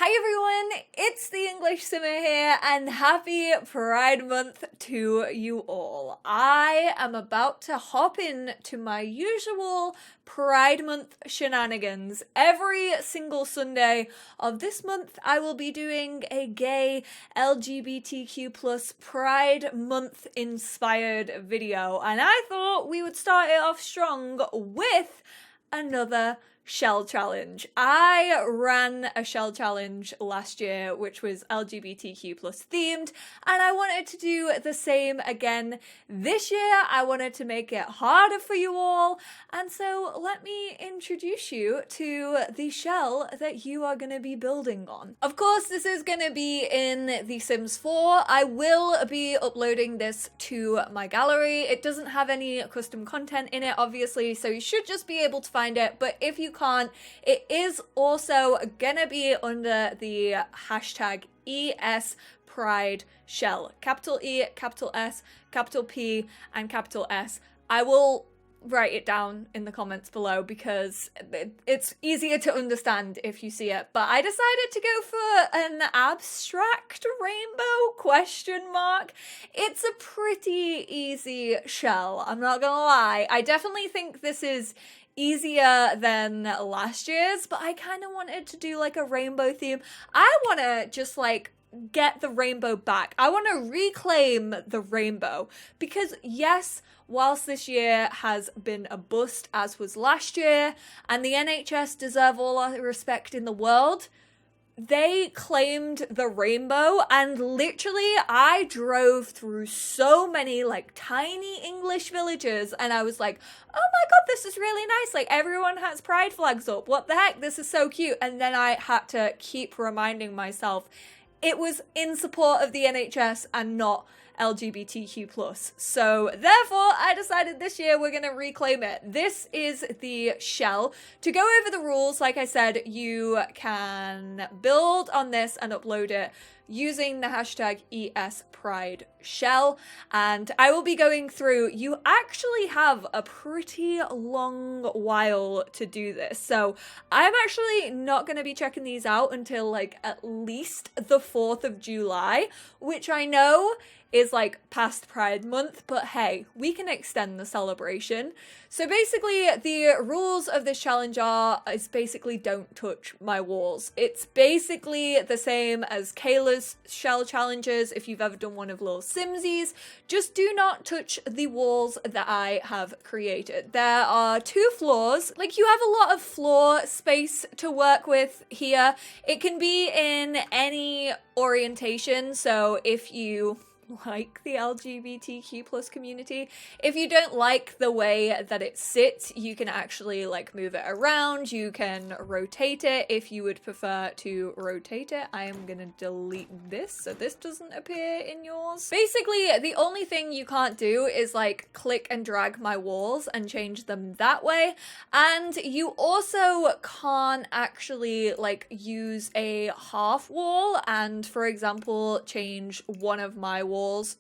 Hi everyone, it's the EnglishSimmer here, and happy Pride Month to you all. I am about to hop in to my usual Pride Month shenanigans. Every single Sunday of this month, I will be doing a gay LGBTQ plus Pride Month inspired video, and I thought we would start it off strong with another shell challenge. I ran a shell challenge last year which was LGBTQ plus themed, and I wanted to do the same again this year. I wanted to make it harder for you all, and so let me introduce you to the shell that you are going to be building on. Of course, this is going to be in The Sims 4. I will be uploading this to my gallery. It doesn't have any custom content in it, obviously, so you should just be able to find it, but if you can't, it is also gonna be under the hashtag ES Pride Shell. Capital E, capital S, capital P, and capital S. I will write it down in the comments below because it's easier to understand if you see it. But I decided to go for an abstract rainbow question mark. It's a pretty easy shell, I'm not gonna lie. I definitely think this is easier than last year's, but I kind of wanted to do like a rainbow theme. I want to just like get the rainbow back. I want to reclaim the rainbow because yes, whilst this year has been a bust as was last year, and the NHS deserve all our respect in the world, they claimed the rainbow, and literally I drove through so many like tiny English villages and I was like, oh my god, this is really nice, like everyone has pride flags up, what the heck, this is so cute. And then I had to keep reminding myself it was in support of the NHS and not LGBTQ+. So therefore, I decided this year we're going to reclaim it. This is the shell. To go over the rules, like I said, you can build on this and upload it using the hashtag ESPrideShell, and I will be going through. You actually have a pretty long while to do this, so I'm actually not going to be checking these out until like at least the 4th of July, which I know is like past Pride Month, but hey, we can extend the celebration. So basically the rules of this challenge is basically don't touch my walls. It's basically the same as Kayla's shell challenges if you've ever done one of Little Simsies. Just do not touch the walls that I have created. There are 2 floors. Like, you have a lot of floor space to work with here. It can be in any orientation, so if you like the LGBTQ plus community, if you don't like the way that it sits, you can actually like move it around, you can rotate it if you would prefer to rotate it. I am gonna delete this so this doesn't appear in yours. Basically, the only thing you can't do is like click and drag my walls and change them that way, and you also can't actually like use a half wall and, for example, change one of my walls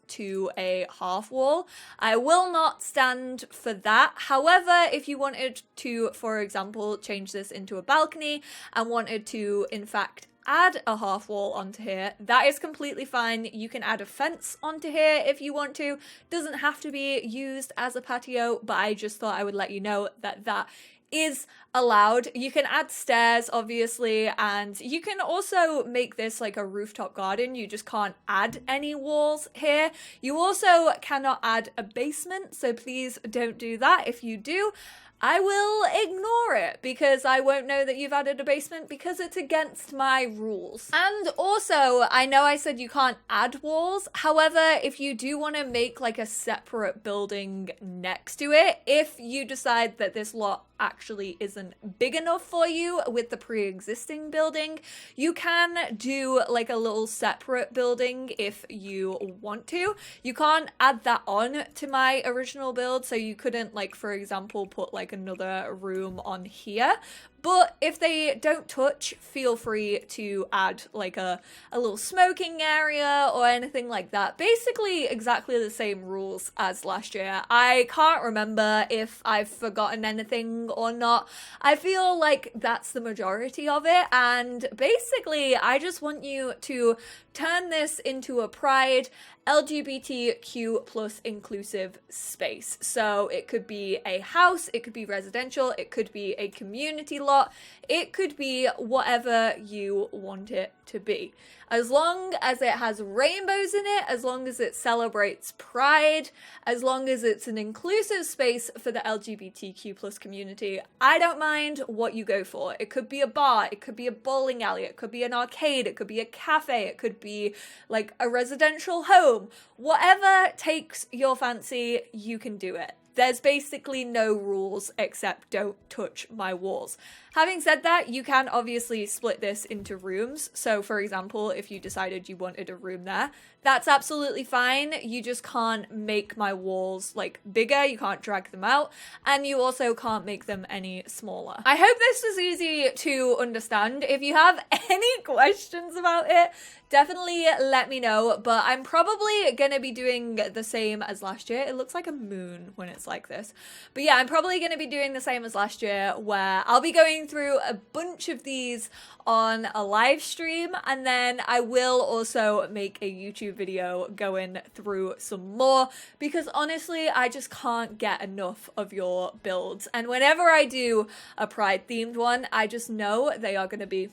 to a half wall. I will not stand for that. However, if you wanted to, for example, change this into a balcony and wanted to, in fact, add a half wall onto here, that is completely fine. You can add a fence onto here if you want to. Doesn't have to be used as a patio, but I just thought I would let you know that that is allowed. You can add stairs, obviously, and you can also make this like a rooftop garden. You just can't add any walls here. You also cannot add a basement, so please don't do that. If you do, I will ignore it because I won't know that you've added a basement because it's against my rules. And also, I know I said you can't add walls. However, if you do want to make like a separate building next to it, if you decide that this lot actually isn't big enough for you with the pre-existing building, you can do like a little separate building if you want to. You can't add that on to my original build, so you couldn't, like, for example, put like another room on here. But if they don't touch, feel free to add like a little smoking area or anything like that. Basically exactly the same rules as last year. I can't remember if I've forgotten anything or not. I feel like that's the majority of it, and basically I just want you to turn this into a Pride LGBTQ plus inclusive space. So it could be a house, it could be residential, it could be a community lot, it could be whatever you want it to be. As long as it has rainbows in it, as long as it celebrates pride, as long as it's an inclusive space for the LGBTQ plus community, I don't mind what you go for. It could be a bar, it could be a bowling alley, it could be an arcade, it could be a cafe, it could be like a residential home. Whatever takes your fancy, you can do it. There's basically no rules except don't touch my walls. Having said that, you can obviously split this into rooms. So for example, if you decided you wanted a room there, that's absolutely fine. You just can't make my walls like bigger. You can't drag them out. And you also can't make them any smaller. I hope this was easy to understand. If you have any questions about it, definitely let me know. But I'm probably gonna be doing the same as last year. It looks like a moon when it's like this. But yeah, I'm probably gonna be doing the same as last year, where I'll be going through a bunch of these on a live stream, and then I will also make a YouTube video going through some more, because honestly I just can't get enough of your builds, and whenever I do a pride themed one, I just know they are going to be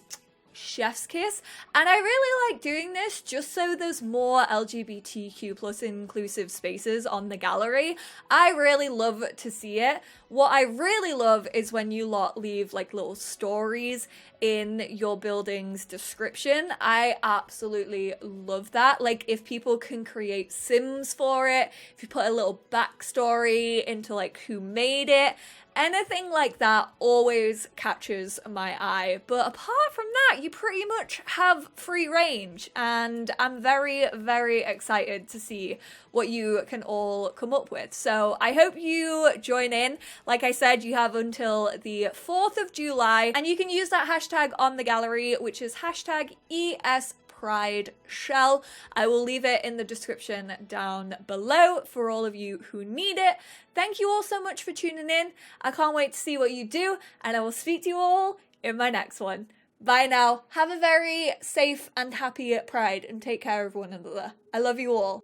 chef's kiss. And I really like doing this just so there's more LGBTQ plus inclusive spaces on the gallery. I really love to see it. What I really love is when you lot leave like little stories in your building's description. I absolutely love that. Like if people can create sims for it, if you put a little backstory into like who made it, anything like that always catches my eye. But apart from that, you pretty much have free range, and I'm very, very excited to see what you can all come up with. So I hope you join in. Like I said, you have until the 4th of July, and you can use that hashtag on the gallery, which is hashtag #ESPrideShell. I will leave it in the description down below for all of you who need it. Thank you all so much for tuning in. I can't wait to see what you do, and I will speak to you all in my next one. Bye now. Have a very safe and happy Pride, and take care of one another. I love you all.